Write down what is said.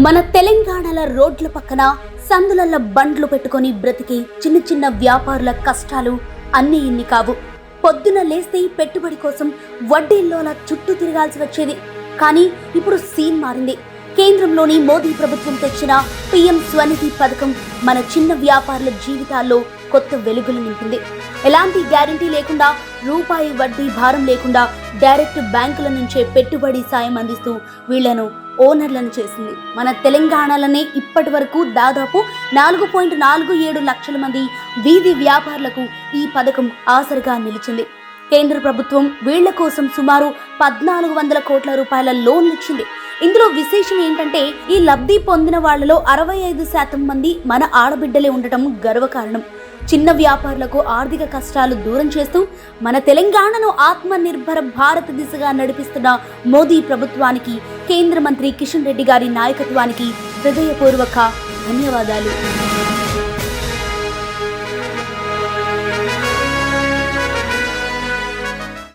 మన తెలంగాణల రోడ్ల పక్కన సందులల్ల బండ్లు పెట్టుకొని బ్రతికే చిన్న చిన్న వ్యాపారుల కష్టాలు అన్నీ ఇన్ని కావు. పొద్దున లేస్తే పెట్టుబడి కోసం వడ్డీల్లోలా చుట్టూ తిరగాల్సి వచ్చేది. కానీ ఇప్పుడు సీన్ మారింది. కేంద్రంలోని మోదీ ప్రభుత్వం తెచ్చిన పీఎం స్వనిధి పథకం మన చిన్న వ్యాపారుల జీవితాల్లో కొత్త వెలుగులు నింపింది. ఎలాంటి గ్యారంటీ లేకుండా, రూపాయి వడ్డీ భారం లేకుండా డైరెక్ట్ బ్యాంకుల నుంచే పెట్టుబడి సాయం అందిస్తూ వీళ్లను ఓనర్లను చేసింది. మన తెలంగాణలోనే ఇప్పటి వరకు దాదాపు 4.47 లక్షల మంది వీధి వ్యాపారులకు ఈ పథకం ఆసరగా నిలిచింది. కేంద్ర ప్రభుత్వం వీళ్ల కోసం సుమారు 1400 కోట్ల రూపాయల లోన్లు ఇచ్చింది. ఇందులో విశేషం ఏంటంటే, ఈ లబ్ధి పొందిన వాళ్లలో 65% మంది మన ఆడబిడ్డలే ఉండటం గర్వకారణం. చిన్న వ్యాపారులకు ఆర్థిక కష్టాలు దూరం చేస్తూ మన తెలంగాణను ఆత్మనిర్భర భారత్ దిశగా నడిపిస్తున్న మోదీ ప్రభుత్వానికి, కేంద్ర మంత్రి కిషన్ రెడ్డి గారి నాయకత్వానికి హృదయపూర్వక ధన్యవాదాలు.